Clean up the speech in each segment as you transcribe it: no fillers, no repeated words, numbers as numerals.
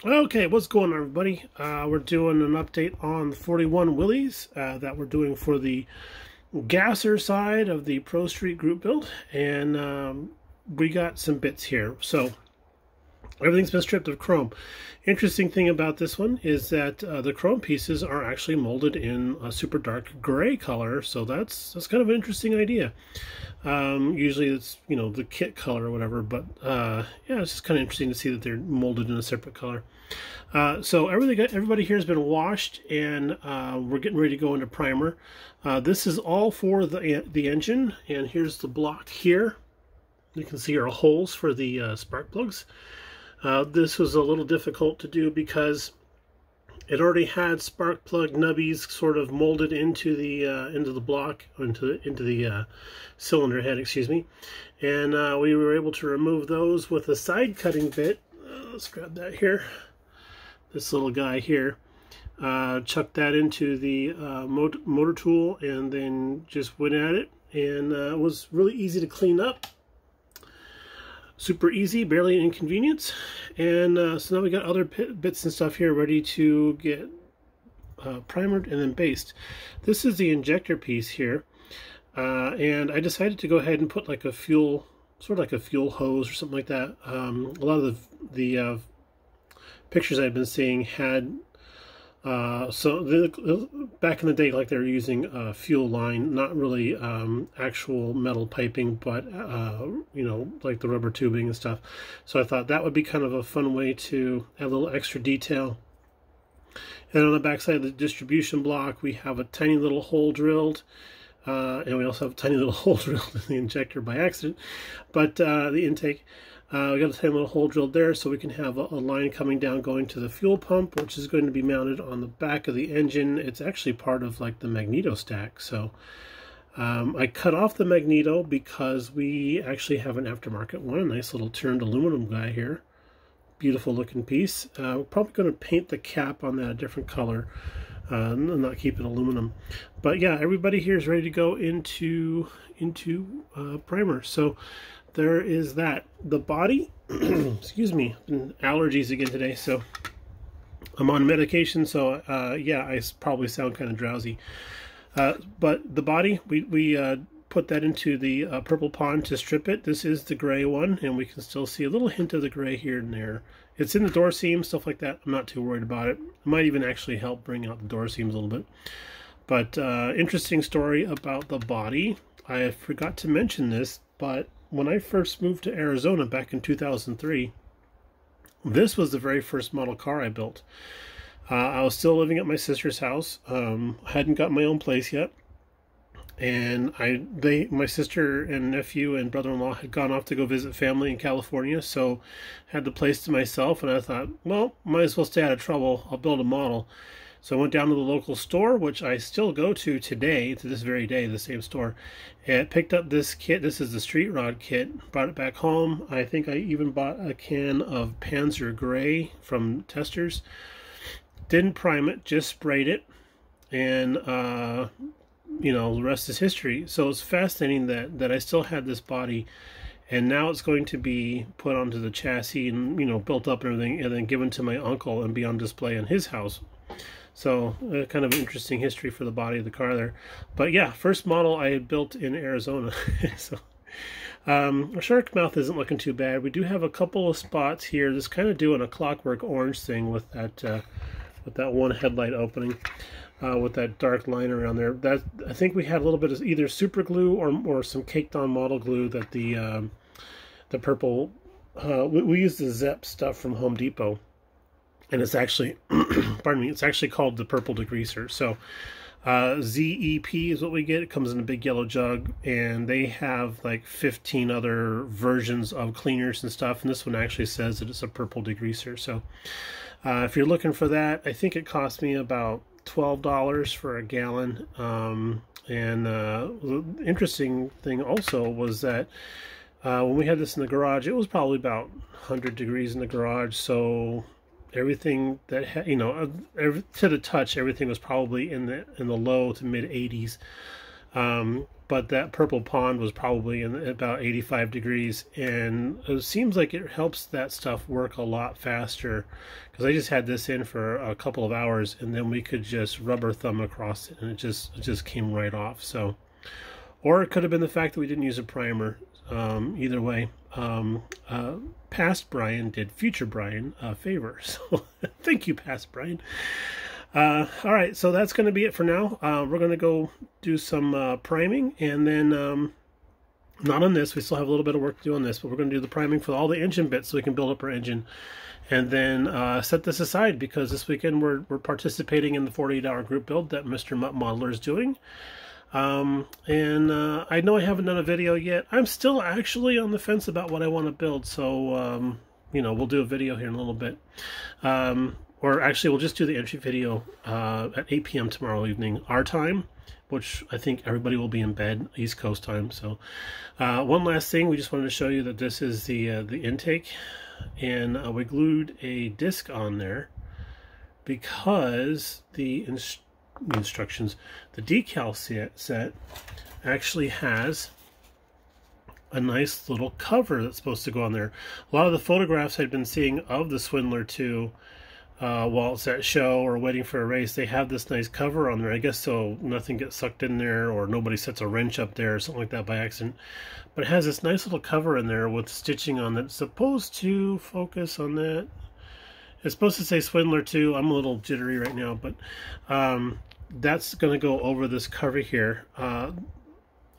Okay, what's going on, everybody? We're doing an update on the 41 Willys that we're doing for the gasser side of the Pro Street group build, and we got some bits here. So everything's been stripped of chrome. Interesting thing about this one is that the chrome pieces are actually molded in a super dark gray color, so that's kind of an interesting idea. Usually it's, you know, the kit color or whatever, but yeah, it's just kind of interesting to see that they're molded in a separate color. So everybody here has been washed, and we're getting ready to go into primer. This is all for the engine, and here's the block here. You can see our holes for the spark plugs. This was a little difficult to do because it already had spark plug nubbies sort of molded into the block, into the cylinder head, excuse me, and we were able to remove those with a side cutting bit. Let's grab that here. This little guy here. Chuck that into the motor tool, and then just went at it, and it was really easy to clean up. Super easy, barely an inconvenience. And so now we got other bits and stuff here ready to get primered and then based. This is the injector piece here, and I decided to go ahead and put like a fuel, sort of like a fuel hose or something like that. A lot of the pictures I've been seeing had back in the day, like they were using a fuel line, not really actual metal piping, but you know, like the rubber tubing and stuff. So I thought that would be kind of a fun way to add a little extra detail. And on the back side of the distribution block, we have a tiny little hole drilled, and we also have a tiny little hole drilled in the injector by accident, but the intake. We got a tiny little hole drilled there, so we can have a line coming down going to the fuel pump, which is going to be mounted on the back of the engine. It's actually part of like the magneto stack. So I cut off the magneto because we actually have an aftermarket one, a nice little turned aluminum guy here. Beautiful looking piece. We're probably going to paint the cap on that a different color, not keep it aluminum. But yeah, everybody here is ready to go into primer. So there is that. The body, excuse me, allergies again today, so I'm on medication, so yeah, I probably sound kind of drowsy. But the body, we put that into the purple pond to strip it. This is the gray one, and we can still see a little hint of the gray here and there. It's in the door seam, stuff like that. I'm not too worried about it. It might even actually help bring out the door seams a little bit. But interesting story about the body. I forgot to mention this, but when I first moved to Arizona back in 2003, this was the very first model car I built. I was still living at my sister's house. Hadn't got my own place yet, and my sister and nephew and brother-in-law had gone off to go visit family in California, so had the place to myself. And I thought, well, might as well stay out of trouble. I'll build a model. So I went down to the local store, which I still go to today, to this very day, the same store, and picked up this kit. This is the street rod kit. Brought it back home. I think I even bought a can of Panzer Gray from Testers. Didn't prime it, just sprayed it, and you know, the rest is history. So it's fascinating that I still had this body, and now it's going to be put onto the chassis and, you know, built up and everything, and then given to my uncle and be on display in his house. So kind of an interesting history for the body of the car there. But yeah, first model I had built in Arizona. So our shark mouth isn't looking too bad. We do have a couple of spots here that's kind of doing a clockwork orange thing with that one headlight opening, with that dark line around there. That, I think we had a little bit of either super glue or some caked on model glue that the purple, we used the Zep stuff from Home Depot. And it's actually, pardon me, it's actually called the purple degreaser. So ZEP is what we get. It comes in a big yellow jug, and they have like 15 other versions of cleaners and stuff. And this one actually says that it's a purple degreaser. So if you're looking for that, I think it cost me about $12 for a gallon. And the interesting thing also was that when we had this in the garage, it was probably about 100 degrees in the garage. So everything that had, you know, to the touch, everything was probably in the low to mid 80s. But but that purple pond was probably in about 85 degrees, and it seems like it helps that stuff work a lot faster, because I just had this in for a couple of hours, and then we could just rubber thumb across it, and it just came right off. So, or it could have been the fact that we didn't use a primer. Either way, past Brian did future Brian a favor, so thank you, past Brian. All right, so that's going to be it for now. We're going to go do some priming, and then not on this. We still have a little bit of work to do on this, but we're going to do the priming for all the engine bits so we can build up our engine, and then set this aside, because this weekend we're participating in the 48-hour group build that Mr. Mutt Modeler is doing. I know I haven't done a video yet. I'm still actually on the fence about what I want to build, so you know, we'll do a video here in a little bit. Or actually, we'll just do the entry video at 8 p.m. tomorrow evening, our time, which I think everybody will be in bed, East Coast time. So one last thing, we just wanted to show you that this is the intake, and we glued a disc on there because the instructions, the decal set actually has a nice little cover that's supposed to go on there. A lot of the photographs I'd been seeing of the Swindler 2 while it's at show or waiting for a race, they have this nice cover on there, I guess, so nothing gets sucked in there or nobody sets a wrench up there or something like that by accident. But it has this nice little cover in there with stitching on that's supposed to focus on that. It's supposed to say Swindler 2. I'm a little jittery right now, but that's going to go over this cover here.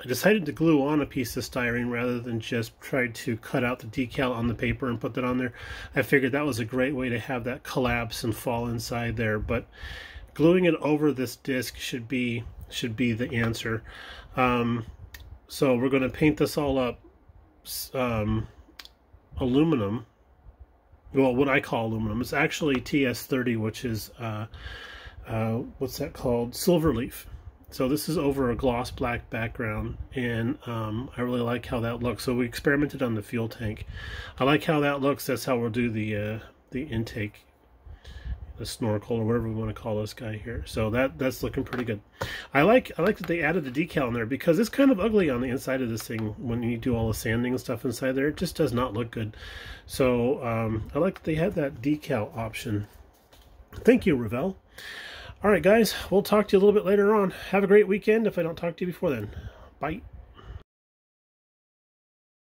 I decided to glue on a piece of styrene rather than just try to cut out the decal on the paper and put that on there. I figured that was a great way to have that collapse and fall inside there, but gluing it over this disc should be the answer. So we're going to paint this all up aluminum. Well, what I call aluminum. It's actually TS30, which is what's that called? Silver leaf. So this is over a gloss black background, and I really like how that looks. So we experimented on the fuel tank. I like how that looks. That's how we'll do the intake, the snorkel, or whatever we want to call this guy here. So that's looking pretty good. I like that they added the decal in there, because it's kind of ugly on the inside of this thing when you do all the sanding and stuff inside there. It just does not look good. So I like that they had that decal option. Thank you, Ravel. All right, guys, we'll talk to you a little bit later on. Have a great weekend if I don't talk to you before then. Bye.